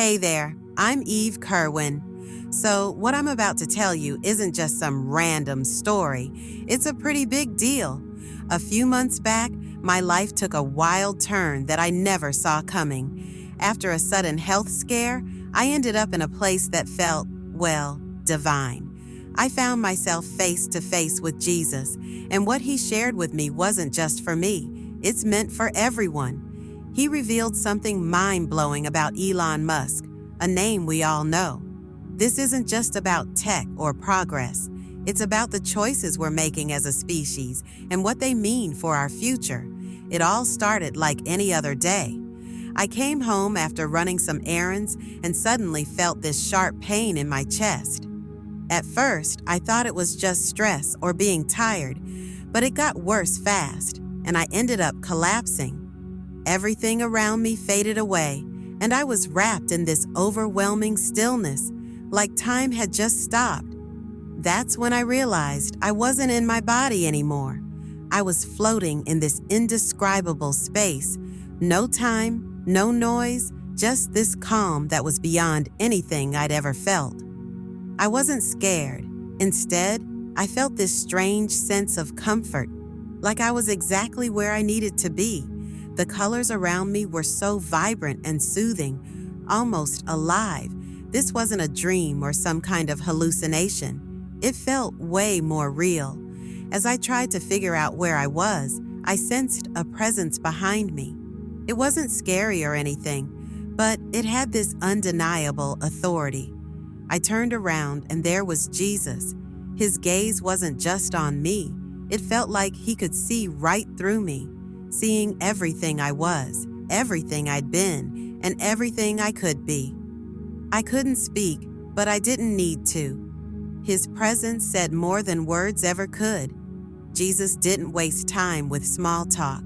Hey there, I'm Eve Kerwin. So, what I'm about to tell you isn't just some random story, it's a pretty big deal. A few months back, my life took a wild turn that I never saw coming. After a sudden health scare, I ended up in a place that felt, well, divine. I found myself face to face with Jesus, and what he shared with me wasn't just for me, it's meant for everyone. He revealed something mind-blowing about Elon Musk, a name we all know. This isn't just about tech or progress. It's about the choices we're making as a species and what they mean for our future. It all started like any other day. I came home after running some errands and suddenly felt this sharp pain in my chest. At first, I thought it was just stress or being tired, but it got worse fast, and I ended up collapsing. Everything around me faded away, and I was wrapped in this overwhelming stillness, like time had just stopped. That's when I realized I wasn't in my body anymore. I was floating in this indescribable space. No time, no noise, just this calm that was beyond anything I'd ever felt. I wasn't scared. Instead, I felt this strange sense of comfort, like I was exactly where I needed to be. The colors around me were so vibrant and soothing, almost alive. This wasn't a dream or some kind of hallucination. It felt way more real. As I tried to figure out where I was, I sensed a presence behind me. It wasn't scary or anything, but it had this undeniable authority. I turned around and there was Jesus. His gaze wasn't just on me. It felt like he could see right through me, seeing everything I was, everything I'd been, and everything I could be. I couldn't speak, but I didn't need to. His presence said more than words ever could. Jesus didn't waste time with small talk.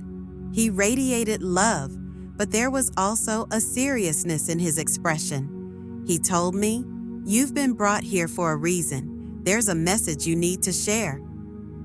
He radiated love, but there was also a seriousness in his expression. He told me, "You've been brought here for a reason. There's a message you need to share."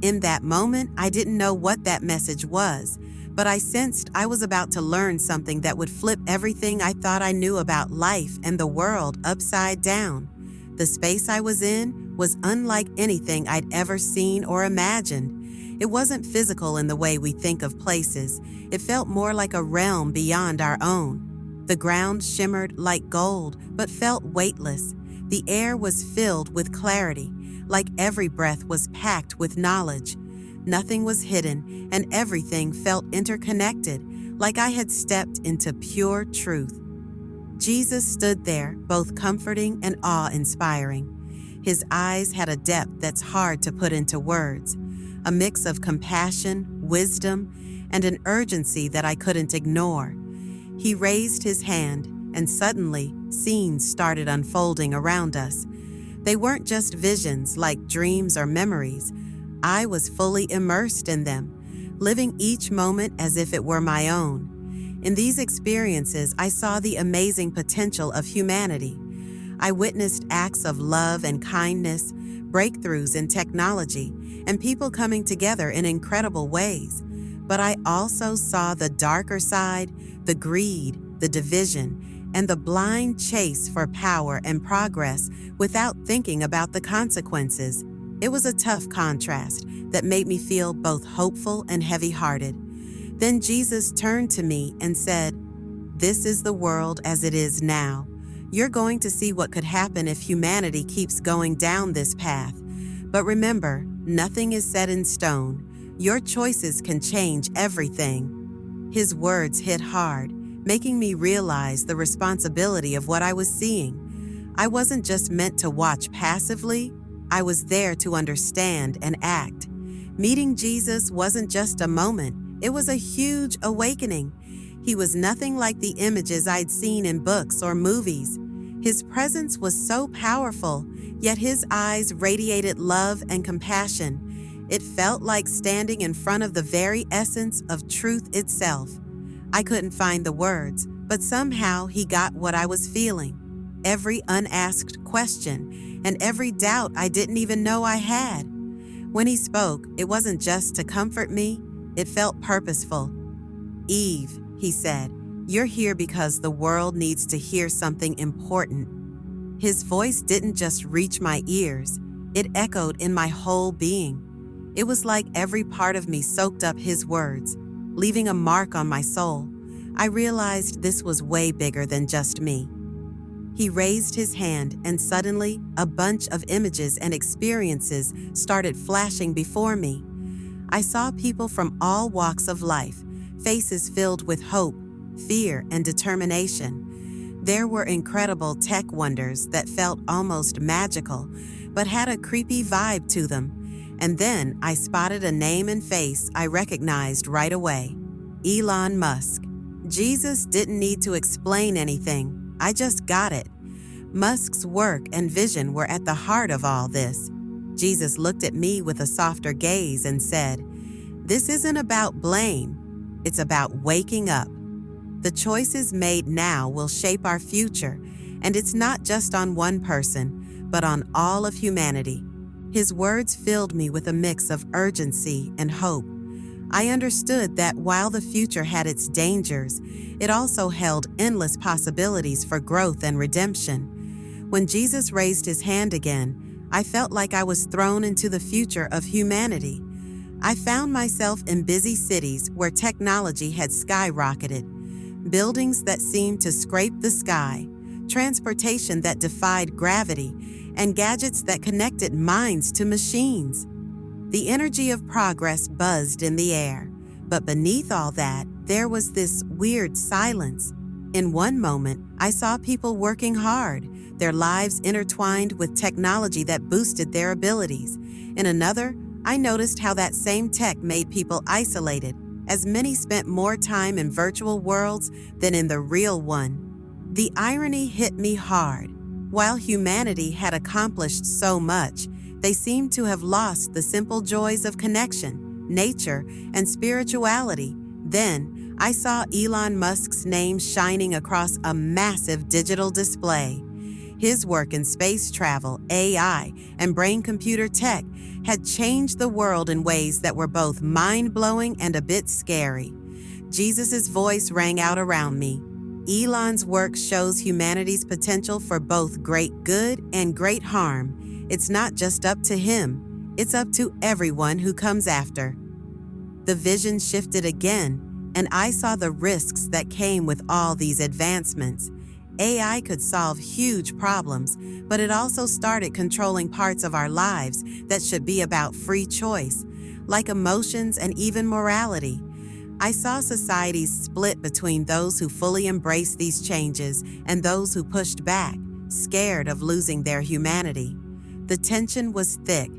In that moment, I didn't know what that message was, but I sensed I was about to learn something that would flip everything I thought I knew about life and the world upside down. The space I was in was unlike anything I'd ever seen or imagined. It wasn't physical in the way we think of places. It felt more like a realm beyond our own. The ground shimmered like gold, but felt weightless. The air was filled with clarity, like every breath was packed with knowledge. Nothing was hidden, and everything felt interconnected, like I had stepped into pure truth. Jesus stood there, both comforting and awe-inspiring. His eyes had a depth that's hard to put into words, a mix of compassion, wisdom, and an urgency that I couldn't ignore. He raised his hand, and suddenly, scenes started unfolding around us. They weren't just visions like dreams or memories. I was fully immersed in them, living each moment as if it were my own. In these experiences, I saw the amazing potential of humanity. I witnessed acts of love and kindness, breakthroughs in technology, and people coming together in incredible ways. But I also saw the darker side, the greed, the division, and the blind chase for power and progress without thinking about the consequences. It was a tough contrast that made me feel both hopeful and heavy-hearted. Then Jesus turned to me and said, "This is the world as it is now. You're going to see what could happen if humanity keeps going down this path. But remember, nothing is set in stone. Your choices can change everything." His words hit hard, making me realize the responsibility of what I was seeing. I wasn't just meant to watch passively. I was there to understand and act. Meeting Jesus wasn't just a moment, it was a huge awakening. He was nothing like the images I'd seen in books or movies. His presence was so powerful, yet his eyes radiated love and compassion. It felt like standing in front of the very essence of truth itself. I couldn't find the words, but somehow he got what I was feeling. Every unasked question, and every doubt I didn't even know I had. When he spoke, it wasn't just to comfort me, it felt purposeful. "Eve," he said, You're here because the world needs to hear something important." His voice didn't just reach my ears, it echoed in my whole being. It was like every part of me soaked up his words, leaving a mark on my soul. I realized this was way bigger than just me. He raised his hand, and suddenly, a bunch of images and experiences started flashing before me. I saw people from all walks of life, faces filled with hope, fear, and determination. There were incredible tech wonders that felt almost magical, but had a creepy vibe to them. And then I spotted a name and face I recognized right away: Elon Musk. Jesus didn't need to explain anything. I just got it. Musk's work and vision were at the heart of all this. Jesus looked at me with a softer gaze and said, "This isn't about blame. It's about waking up. The choices made now will shape our future, and it's not just on one person, but on all of humanity." His words filled me with a mix of urgency and hope. I understood that while the future had its dangers, it also held endless possibilities for growth and redemption. When Jesus raised his hand again, I felt like I was thrown into the future of humanity. I found myself in busy cities where technology had skyrocketed, buildings that seemed to scrape the sky, transportation that defied gravity, and gadgets that connected minds to machines. The energy of progress buzzed in the air, but beneath all that, there was this weird silence. In one moment, I saw people working hard, their lives intertwined with technology that boosted their abilities. In another, I noticed how that same tech made people isolated, as many spent more time in virtual worlds than in the real one. The irony hit me hard. While humanity had accomplished so much, they seemed to have lost the simple joys of connection, nature, and spirituality. Then, I saw Elon Musk's name shining across a massive digital display. His work in space travel, AI, and brain-computer tech had changed the world in ways that were both mind-blowing and a bit scary. Jesus' voice rang out around me. Elon's work shows humanity's potential for both great good and great harm. It's not just up to him, it's up to everyone who comes after. The vision shifted again, and I saw the risks that came with all these advancements. AI could solve huge problems, but it also started controlling parts of our lives that should be about free choice, like emotions and even morality. I saw societies split between those who fully embraced these changes and those who pushed back, scared of losing their humanity. The tension was thick,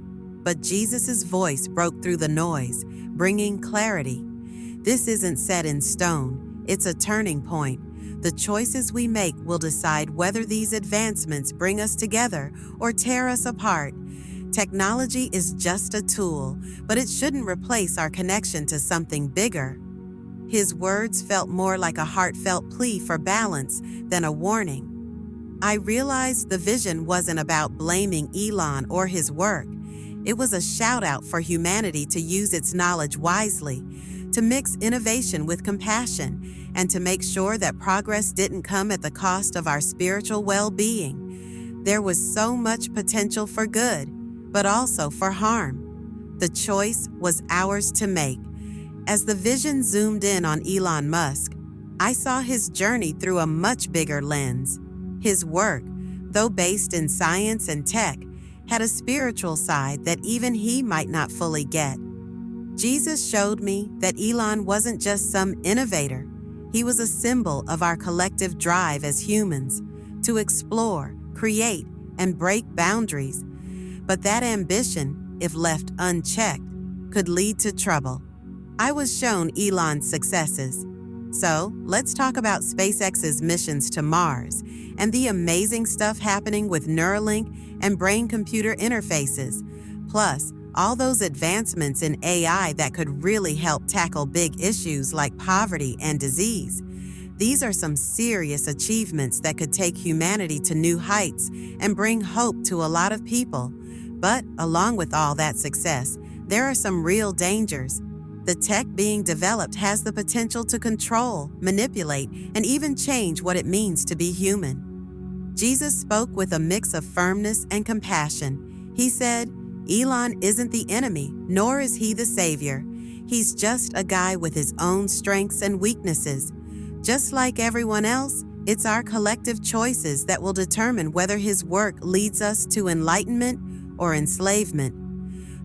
but Jesus' voice broke through the noise, bringing clarity. This isn't set in stone, it's a turning point. The choices we make will decide whether these advancements bring us together or tear us apart. Technology is just a tool, but it shouldn't replace our connection to something bigger. His words felt more like a heartfelt plea for balance than a warning. I realized the vision wasn't about blaming Elon or his work. It was a shout-out for humanity to use its knowledge wisely, to mix innovation with compassion, and to make sure that progress didn't come at the cost of our spiritual well-being. There was so much potential for good, but also for harm. The choice was ours to make. As the vision zoomed in on Elon Musk, I saw his journey through a much bigger lens. His work, though based in science and tech, had a spiritual side that even he might not fully get. Jesus showed me that Elon wasn't just some innovator. He was a symbol of our collective drive as humans to explore, create, and break boundaries. But that ambition, if left unchecked, could lead to trouble. I was shown Elon's successes. So let's talk about SpaceX's missions to Mars and the amazing stuff happening with Neuralink and brain-computer interfaces, plus all those advancements in AI that could really help tackle big issues like poverty and disease. These are some serious achievements that could take humanity to new heights and bring hope to a lot of people. But along with all that success, there are some real dangers. The tech being developed has the potential to control, manipulate, and even change what it means to be human. Jesus spoke with a mix of firmness and compassion. He said, Elon isn't the enemy, nor is he the savior. He's just a guy with his own strengths and weaknesses. Just like everyone else, it's our collective choices that will determine whether his work leads us to enlightenment or enslavement.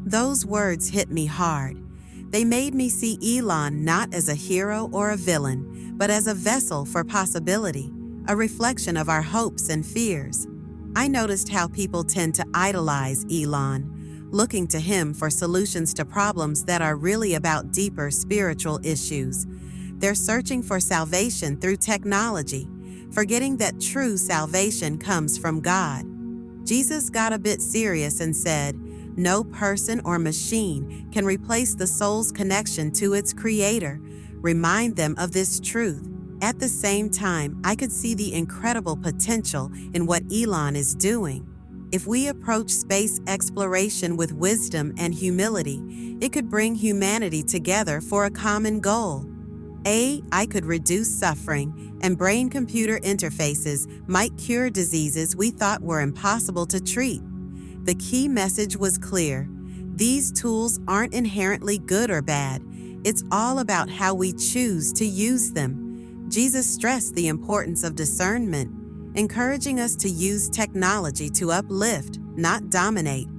Those words hit me hard. They made me see Elon not as a hero or a villain, but as a vessel for possibility, a reflection of our hopes and fears. I noticed how people tend to idolize Elon, looking to him for solutions to problems that are really about deeper spiritual issues. They're searching for salvation through technology, forgetting that true salvation comes from God. Jesus got a bit serious and said, no person or machine can replace the soul's connection to its creator. Remind them of this truth. At the same time, I could see the incredible potential in what Elon is doing. If we approach space exploration with wisdom and humility, it could bring humanity together for a common goal. AI could reduce suffering, and brain-computer interfaces might cure diseases we thought were impossible to treat. The key message was clear. These tools aren't inherently good or bad. It's all about how we choose to use them. Jesus stressed the importance of discernment, encouraging us to use technology to uplift, not dominate.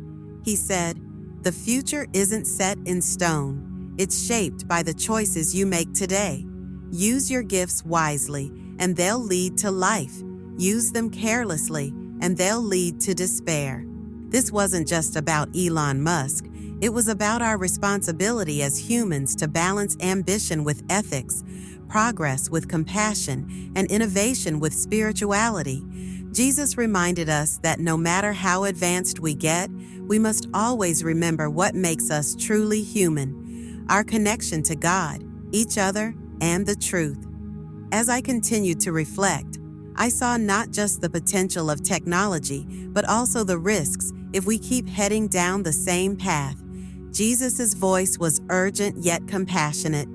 He said, the future isn't set in stone. It's shaped by the choices you make today. Use your gifts wisely, and they'll lead to life. Use them carelessly, and they'll lead to despair. This wasn't just about Elon Musk. It was about our responsibility as humans to balance ambition with ethics, progress with compassion, and innovation with spirituality. Jesus reminded us that no matter how advanced we get, we must always remember what makes us truly human, our connection to God, each other, and the truth. As I continued to reflect, I saw not just the potential of technology, but also the risks if we keep heading down the same path. Jesus' voice was urgent yet compassionate.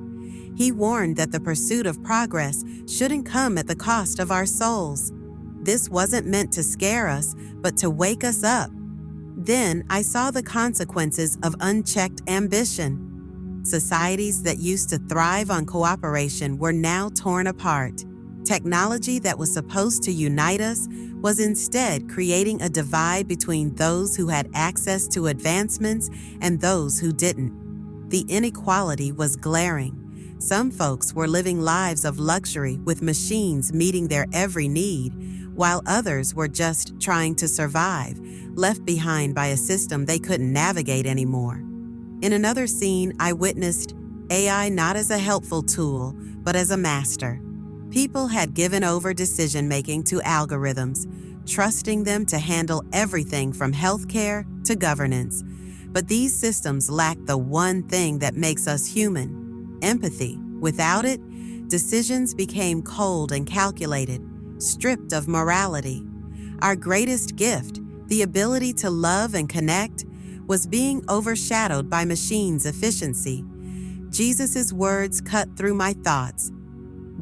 He warned that the pursuit of progress shouldn't come at the cost of our souls. This wasn't meant to scare us, but to wake us up. Then I saw the consequences of unchecked ambition. Societies that used to thrive on cooperation were now torn apart. Technology that was supposed to unite us was instead creating a divide between those who had access to advancements and those who didn't. The inequality was glaring. Some folks were living lives of luxury with machines meeting their every need, while others were just trying to survive, left behind by a system they couldn't navigate anymore. In another scene, I witnessed AI not as a helpful tool, but as a master. People had given over decision-making to algorithms, trusting them to handle everything from healthcare to governance. But these systems lack the one thing that makes us human: empathy. Without it, decisions became cold and calculated, stripped of morality. Our greatest gift, the ability to love and connect, was being overshadowed by machines' efficiency. Jesus' words cut through my thoughts.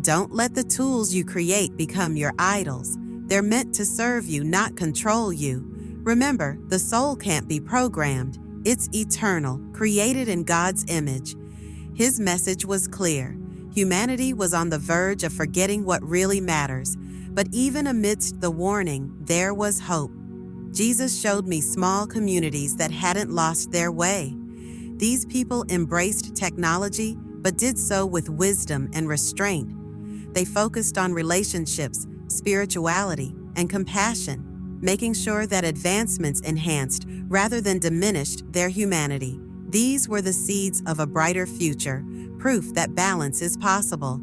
Don't let the tools you create become your idols. They're meant to serve you, not control you. Remember, the soul can't be programmed. It's eternal, created in God's image. His message was clear. Humanity was on the verge of forgetting what really matters. But even amidst the warning, there was hope. Jesus showed me small communities that hadn't lost their way. These people embraced technology, but did so with wisdom and restraint. They focused on relationships, spirituality, and compassion, making sure that advancements enhanced rather than diminished their humanity. These were the seeds of a brighter future, proof that balance is possible.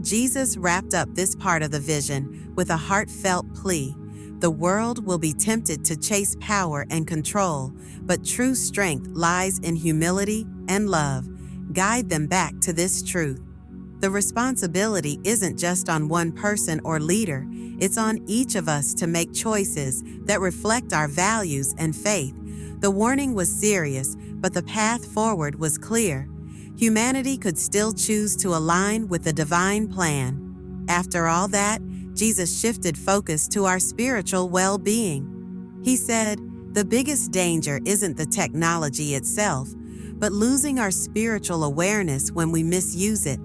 Jesus wrapped up this part of the vision with a heartfelt plea. The world will be tempted to chase power and control, but true strength lies in humility and love. Guide them back to this truth. The responsibility isn't just on one person or leader, it's on each of us to make choices that reflect our values and faith. The warning was serious, but the path forward was clear. Humanity could still choose to align with the divine plan. After all that, Jesus shifted focus to our spiritual well-being. He said, "The biggest danger isn't the technology itself, but losing our spiritual awareness when we misuse it."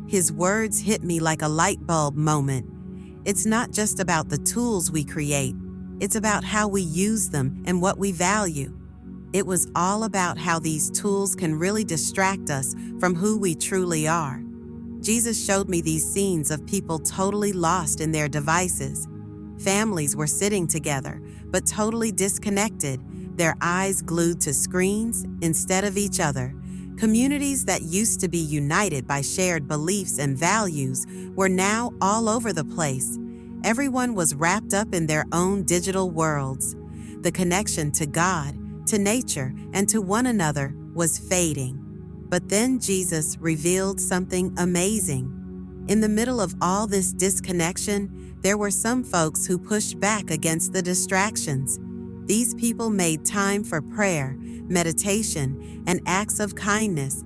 His words hit me like a light bulb moment. It's not just about the tools we create, it's about how we use them and what we value. It was all about how these tools can really distract us from who we truly are. Jesus showed me these scenes of people totally lost in their devices. Families were sitting together, but totally disconnected, their eyes glued to screens instead of each other. Communities that used to be united by shared beliefs and values were now all over the place. Everyone was wrapped up in their own digital worlds. The connection to God, to nature, and to one another was fading. But then Jesus revealed something amazing. In the middle of all this disconnection, there were some folks who pushed back against the distractions. These people made time for prayer, meditation, and acts of kindness.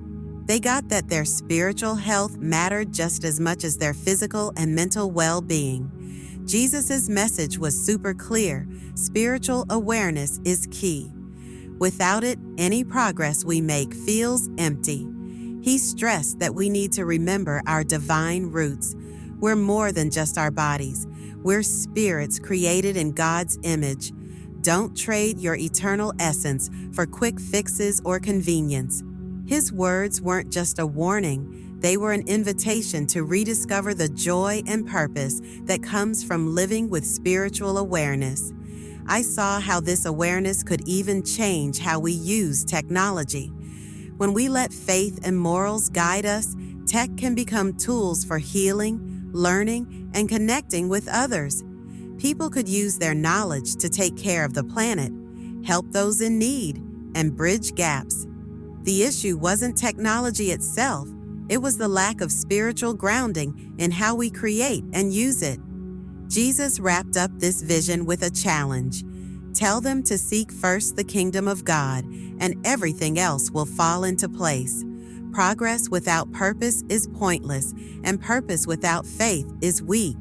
They got that their spiritual health mattered just as much as their physical and mental well-being. Jesus' message was super clear. Spiritual awareness is key. Without it, any progress we make feels empty. He stressed that we need to remember our divine roots. We're more than just our bodies. We're spirits created in God's image. Don't trade your eternal essence for quick fixes or convenience. His words weren't just a warning, they were an invitation to rediscover the joy and purpose that comes from living with spiritual awareness. I saw how this awareness could even change how we use technology. When we let faith and morals guide us, tech can become tools for healing, learning, and connecting with others. People could use their knowledge to take care of the planet, help those in need, and bridge gaps. The issue wasn't technology itself, it was the lack of spiritual grounding in how we create and use it. Jesus wrapped up this vision with a challenge. Tell them to seek first the kingdom of God, and everything else will fall into place. Progress without purpose is pointless, and purpose without faith is weak.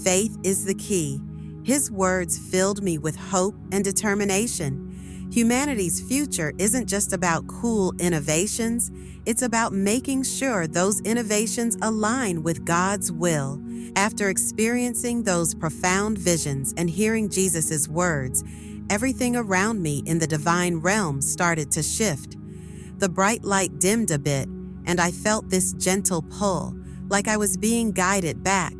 Faith is the key. His words filled me with hope and determination. Humanity's future isn't just about cool innovations, it's about making sure those innovations align with God's will. After experiencing those profound visions and hearing Jesus' words, everything around me in the divine realm started to shift. The bright light dimmed a bit, and I felt this gentle pull, like I was being guided back.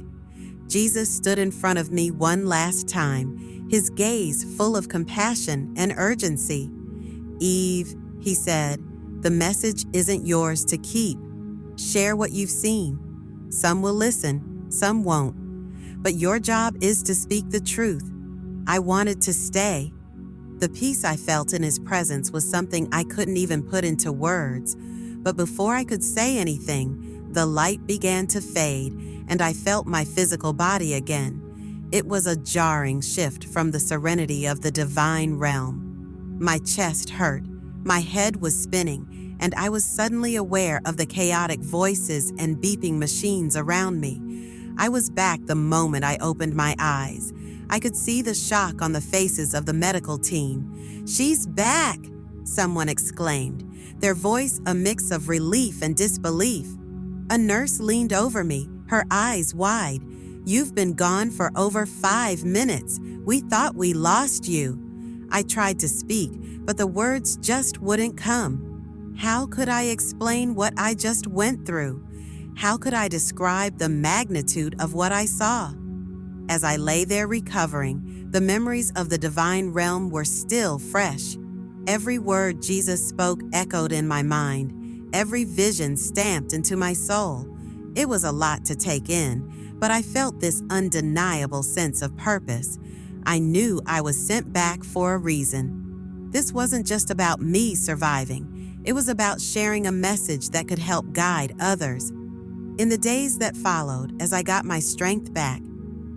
Jesus stood in front of me one last time, his gaze full of compassion and urgency. "Eve," he said, "the message isn't yours to keep. Share what you've seen. Some will listen, some won't. But your job is to speak the truth." I wanted to stay. The peace I felt in his presence was something I couldn't even put into words. But before I could say anything, the light began to fade, and I felt my physical body again. It was a jarring shift from the serenity of the divine realm. My chest hurt, my head was spinning, and I was suddenly aware of the chaotic voices and beeping machines around me. I was back the moment I opened my eyes. I could see the shock on the faces of the medical team. "She's back!" someone exclaimed, their voice a mix of relief and disbelief. A nurse leaned over me, her eyes wide. "You've been gone for over 5 minutes. We thought we lost you." I tried to speak, but the words just wouldn't come. How could I explain what I just went through? How could I describe the magnitude of what I saw? As I lay there recovering, the memories of the divine realm were still fresh. Every word Jesus spoke echoed in my mind, every vision stamped into my soul. It was a lot to take in, but I felt this undeniable sense of purpose. I knew I was sent back for a reason. This wasn't just about me surviving. It was about sharing a message that could help guide others. In the days that followed, as I got my strength back,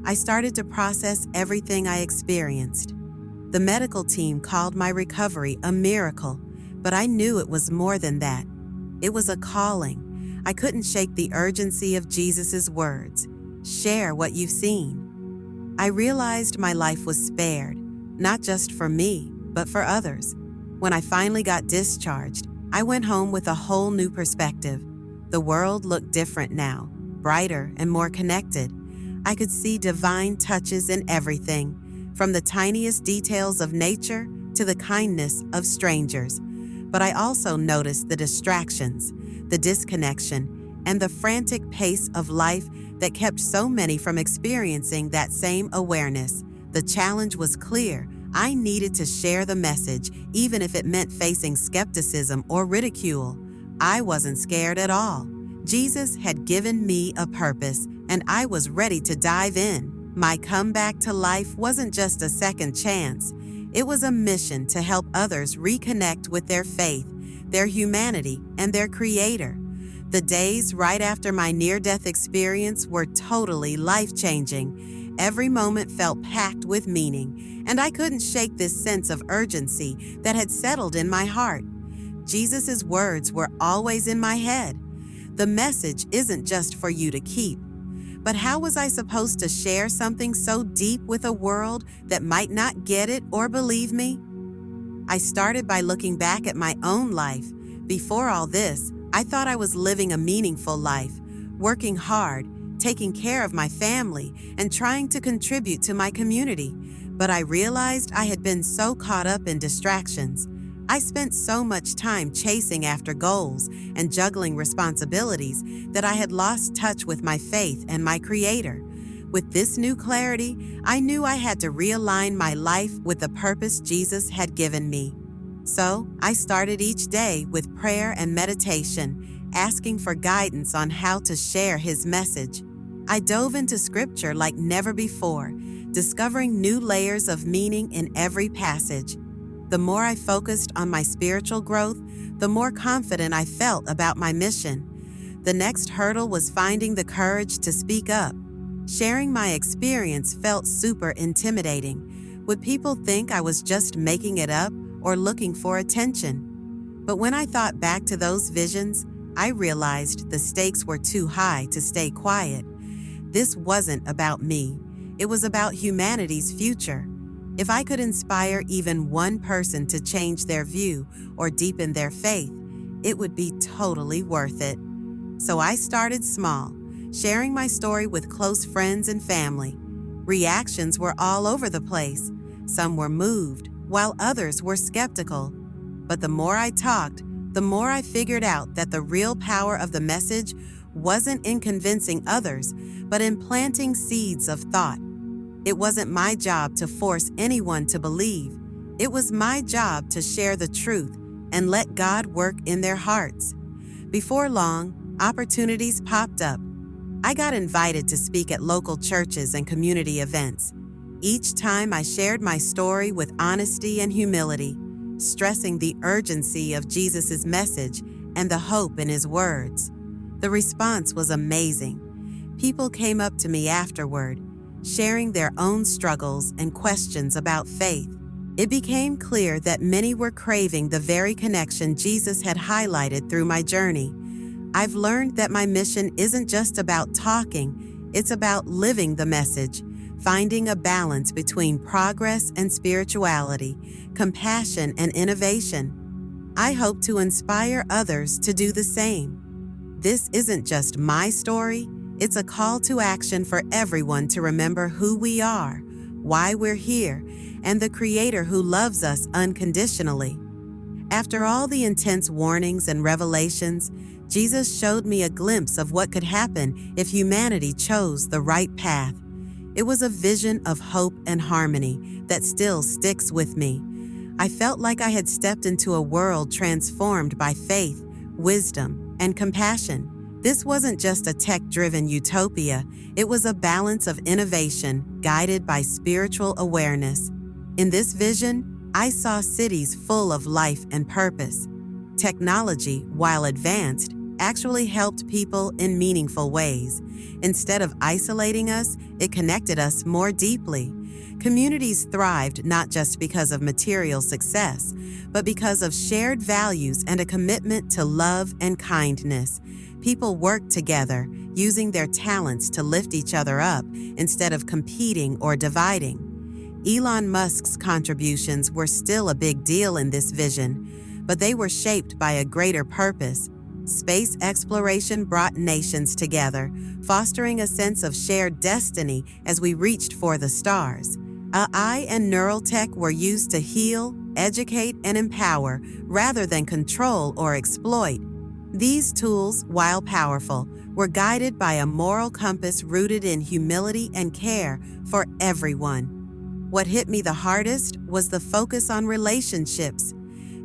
I started to process everything I experienced. The medical team called my recovery a miracle, but I knew it was more than that. It was a calling. I couldn't shake the urgency of Jesus' words. Share what you've seen. I realized my life was spared, not just for me, but for others. When I finally got discharged, I went home with a whole new perspective. The world looked different now, brighter and more connected. I could see divine touches in everything, from the tiniest details of nature to the kindness of strangers. But I also noticed the distractions, the disconnection, and the frantic pace of life that kept so many from experiencing that same awareness. The challenge was clear. I needed to share the message, even if it meant facing skepticism or ridicule. I wasn't scared at all. Jesus had given me a purpose, and I was ready to dive in. My comeback to life wasn't just a second chance. It was a mission to help others reconnect with their faith, their humanity, and their Creator. The days right after my near-death experience were totally life-changing. Every moment felt packed with meaning, and I couldn't shake this sense of urgency that had settled in my heart. Jesus' words were always in my head. The message isn't just for you to keep. But how was I supposed to share something so deep with a world that might not get it or believe me? I started by looking back at my own life. Before all this, I thought I was living a meaningful life, working hard, taking care of my family, and trying to contribute to my community. But I realized I had been so caught up in distractions. I spent so much time chasing after goals and juggling responsibilities that I had lost touch with my faith and my Creator. With this new clarity, I knew I had to realign my life with the purpose Jesus had given me. So, I started each day with prayer and meditation, asking for guidance on how to share His message. I dove into Scripture like never before, discovering new layers of meaning in every passage. The more I focused on my spiritual growth, the more confident I felt about my mission. The next hurdle was finding the courage to speak up. Sharing my experience felt super intimidating. Would people think I was just making it up or looking for attention? But when I thought back to those visions, I realized the stakes were too high to stay quiet. This wasn't about me. It was about humanity's future. If I could inspire even one person to change their view or deepen their faith, it would be totally worth it. So I started small, sharing my story with close friends and family. Reactions were all over the place. Some were moved, while others were skeptical. But the more I talked, the more I figured out that the real power of the message wasn't in convincing others, but in planting seeds of thought. It wasn't my job to force anyone to believe. It was my job to share the truth and let God work in their hearts. Before long, opportunities popped up. I got invited to speak at local churches and community events. Each time I shared my story with honesty and humility, stressing the urgency of Jesus' message and the hope in His words. The response was amazing. People came up to me afterward, sharing their own struggles and questions about faith. It became clear that many were craving the very connection Jesus had highlighted through my journey. I've learned that my mission isn't just about talking, it's about living the message, finding a balance between progress and spirituality, compassion and innovation. I hope to inspire others to do the same. This isn't just my story, it's a call to action for everyone to remember who we are, why we're here, and the Creator who loves us unconditionally. After all the intense warnings and revelations, Jesus showed me a glimpse of what could happen if humanity chose the right path. It was a vision of hope and harmony that still sticks with me. I felt like I had stepped into a world transformed by faith, wisdom, and compassion. This wasn't just a tech-driven utopia, it was a balance of innovation guided by spiritual awareness. In this vision, I saw cities full of life and purpose. Technology, while advanced, actually helped people in meaningful ways. Instead of isolating us, it connected us more deeply. Communities thrived not just because of material success, but because of shared values and a commitment to love and kindness. People worked together, using their talents to lift each other up instead of competing or dividing. Elon Musk's contributions were still a big deal in this vision, but they were shaped by a greater purpose. Space exploration brought nations together, fostering a sense of shared destiny as we reached for the stars. AI and neural tech were used to heal, educate, and empower rather than control or exploit. These tools, while powerful, were guided by a moral compass rooted in humility and care for everyone. What hit me the hardest was the focus on relationships.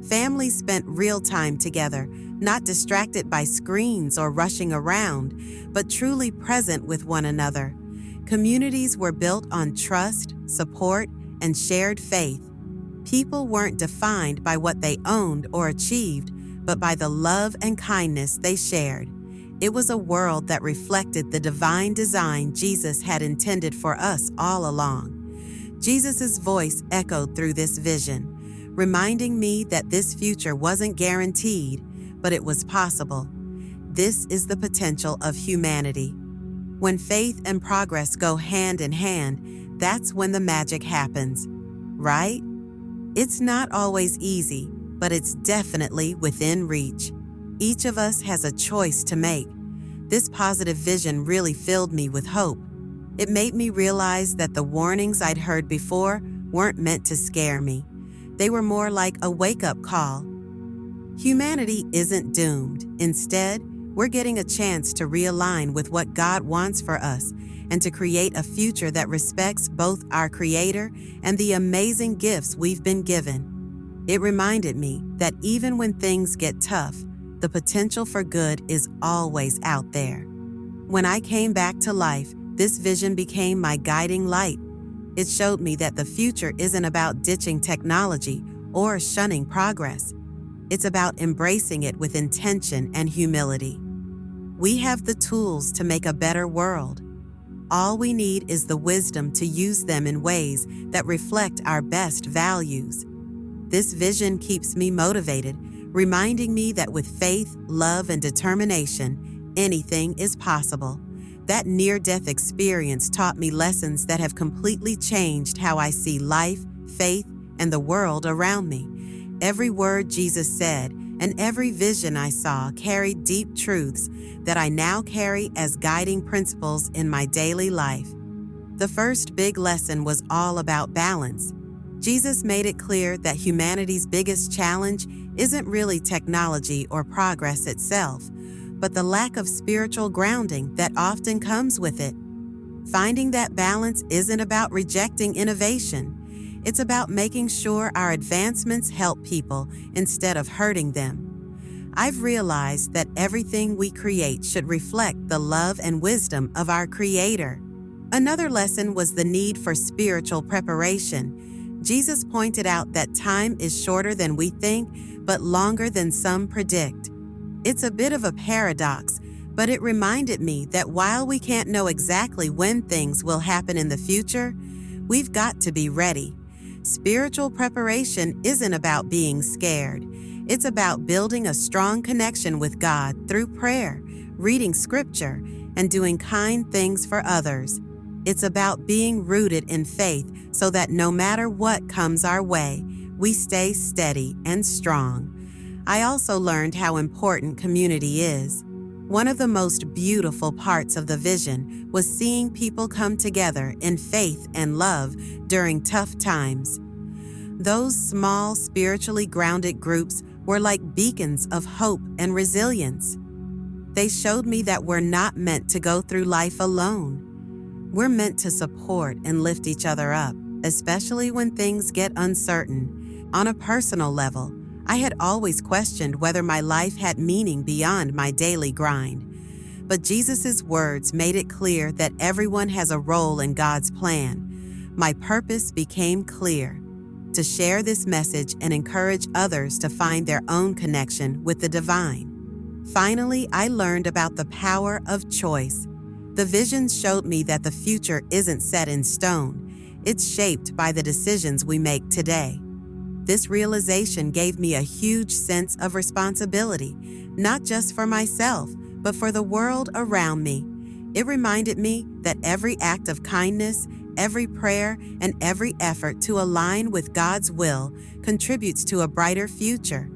Families spent real time together, not distracted by screens or rushing around, but truly present with one another. Communities were built on trust, support, and shared faith. People weren't defined by what they owned or achieved, but by the love and kindness they shared. It was a world that reflected the divine design Jesus had intended for us all along. Jesus' voice echoed through this vision, reminding me that this future wasn't guaranteed, but it was possible. This is the potential of humanity. When faith and progress go hand in hand, that's when the magic happens, right? It's not always easy, but it's definitely within reach. Each of us has a choice to make. This positive vision really filled me with hope. It made me realize that the warnings I'd heard before weren't meant to scare me. They were more like a wake-up call. Humanity isn't doomed. Instead, we're getting a chance to realign with what God wants for us and to create a future that respects both our Creator and the amazing gifts we've been given. It reminded me that even when things get tough, the potential for good is always out there. When I came back to life, this vision became my guiding light. It showed me that the future isn't about ditching technology or shunning progress. It's about embracing it with intention and humility. We have the tools to make a better world. All we need is the wisdom to use them in ways that reflect our best values. This vision keeps me motivated, reminding me that with faith, love, and determination, anything is possible. That near-death experience taught me lessons that have completely changed how I see life, faith, and the world around me. Every word Jesus said and every vision I saw carried deep truths that I now carry as guiding principles in my daily life. The first big lesson was all about balance. Jesus made it clear that humanity's biggest challenge isn't really technology or progress itself, but the lack of spiritual grounding that often comes with it. Finding that balance isn't about rejecting innovation. It's about making sure our advancements help people instead of hurting them. I've realized that everything we create should reflect the love and wisdom of our Creator. Another lesson was the need for spiritual preparation. Jesus pointed out that time is shorter than we think, but longer than some predict. It's a bit of a paradox, but it reminded me that while we can't know exactly when things will happen in the future, we've got to be ready. Spiritual preparation isn't about being scared. It's about building a strong connection with God through prayer, reading scripture, and doing kind things for others. It's about being rooted in faith so that no matter what comes our way, we stay steady and strong. I also learned how important community is. One of the most beautiful parts of the vision was seeing people come together in faith and love during tough times. Those small, spiritually grounded groups were like beacons of hope and resilience. They showed me that we're not meant to go through life alone. We're meant to support and lift each other up, especially when things get uncertain. On a personal level, I had always questioned whether my life had meaning beyond my daily grind. But Jesus' words made it clear that everyone has a role in God's plan. My purpose became clear: to share this message and encourage others to find their own connection with the divine. Finally, I learned about the power of choice. The visions showed me that the future isn't set in stone. It's shaped by the decisions we make today. This realization gave me a huge sense of responsibility, not just for myself, but for the world around me. It reminded me that every act of kindness, every prayer, and every effort to align with God's will contributes to a brighter future.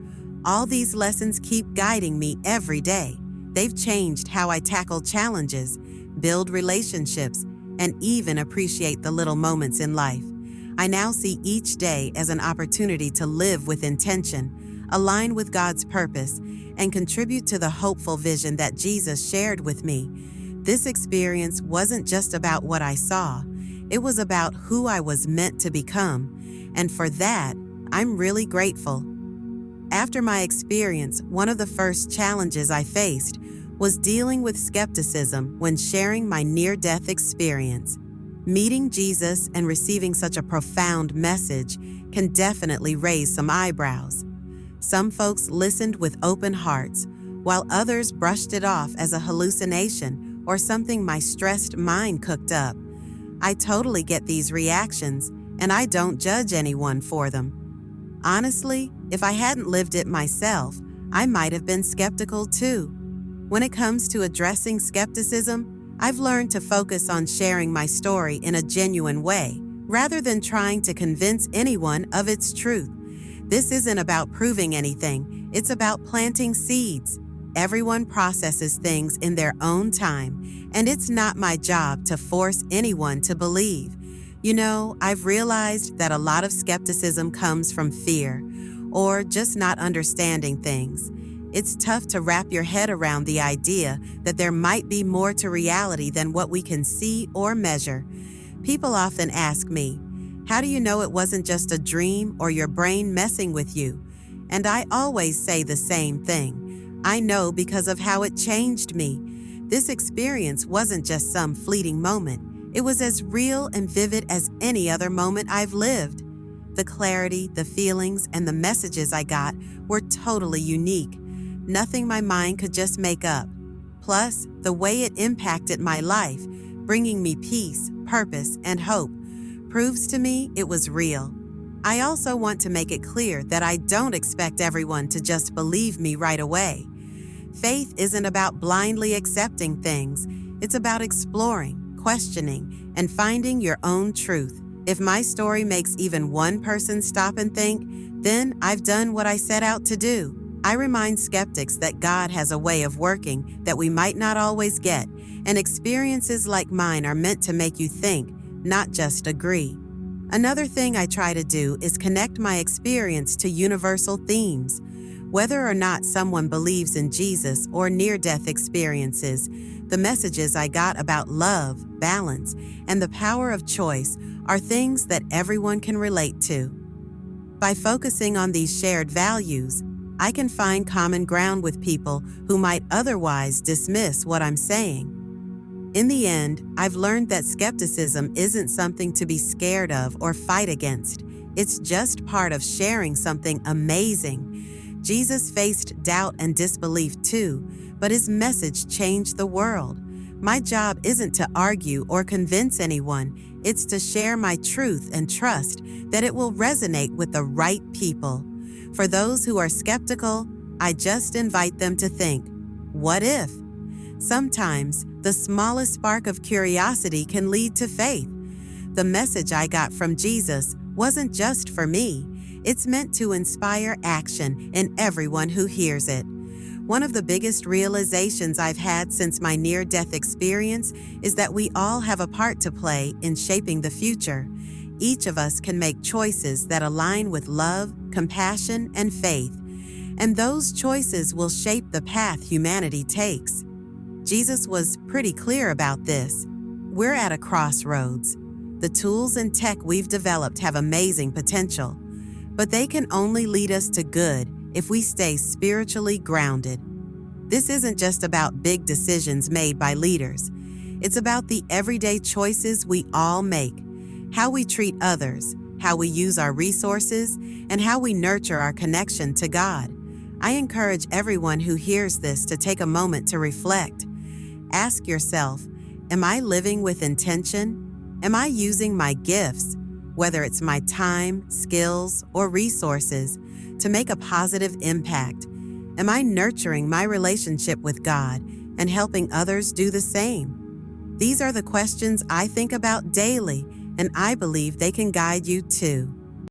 All these lessons keep guiding me every day. They've changed how I tackle challenges, build relationships, and even appreciate the little moments in life. I now see each day as an opportunity to live with intention, align with God's purpose, and contribute to the hopeful vision that Jesus shared with me. This experience wasn't just about what I saw, it was about who I was meant to become, and for that, I'm really grateful. After my experience, one of the first challenges I faced was dealing with skepticism when sharing my near-death experience. Meeting Jesus and receiving such a profound message can definitely raise some eyebrows. Some folks listened with open hearts, while others brushed it off as a hallucination or something my stressed mind cooked up. I totally get these reactions, and I don't judge anyone for them. Honestly, if I hadn't lived it myself, I might have been skeptical too. When it comes to addressing skepticism, I've learned to focus on sharing my story in a genuine way, rather than trying to convince anyone of its truth. This isn't about proving anything, it's about planting seeds. Everyone processes things in their own time, and it's not my job to force anyone to believe. You know, I've realized that a lot of skepticism comes from fear, or just not understanding things. It's tough to wrap your head around the idea that there might be more to reality than what we can see or measure. People often ask me, how do you know it wasn't just a dream or your brain messing with you? And I always say the same thing. I know because of how it changed me. This experience wasn't just some fleeting moment. It was as real and vivid as any other moment I've lived. The clarity, the feelings, and the messages I got were totally unique. Nothing my mind could just make up. Plus, the way it impacted my life, bringing me peace, purpose, and hope, proves to me it was real. I also want to make it clear that I don't expect everyone to just believe me right away. Faith isn't about blindly accepting things. It's about exploring, questioning, and finding your own truth. If my story makes even one person stop and think, then I've done what I set out to do. I remind skeptics that God has a way of working that we might not always get, and experiences like mine are meant to make you think, not just agree. Another thing I try to do is connect my experience to universal themes. Whether or not someone believes in Jesus or near-death experiences, the messages I got about love, balance, and the power of choice are things that everyone can relate to. By focusing on these shared values, I can find common ground with people who might otherwise dismiss what I'm saying. In the end, I've learned that skepticism isn't something to be scared of or fight against. It's just part of sharing something amazing. Jesus faced doubt and disbelief too, but his message changed the world. My job isn't to argue or convince anyone. It's to share my truth and trust that it will resonate with the right people. For those who are skeptical, I just invite them to think, what if? Sometimes, the smallest spark of curiosity can lead to faith. The message I got from Jesus wasn't just for me. It's meant to inspire action in everyone who hears it. One of the biggest realizations I've had since my near-death experience is that we all have a part to play in shaping the future. Each of us can make choices that align with love, compassion, and faith, and those choices will shape the path humanity takes. Jesus was pretty clear about this. We're at a crossroads. The tools and tech we've developed have amazing potential, but they can only lead us to good if we stay spiritually grounded. This isn't just about big decisions made by leaders. It's about the everyday choices we all make, how we treat others, how we use our resources, and how we nurture our connection to God. I encourage everyone who hears this to take a moment to reflect. Ask yourself, am I living with intention? Am I using my gifts, whether it's my time, skills, or resources, to make a positive impact? Am I nurturing my relationship with God and helping others do the same? These are the questions I think about daily, and I believe they can guide you too.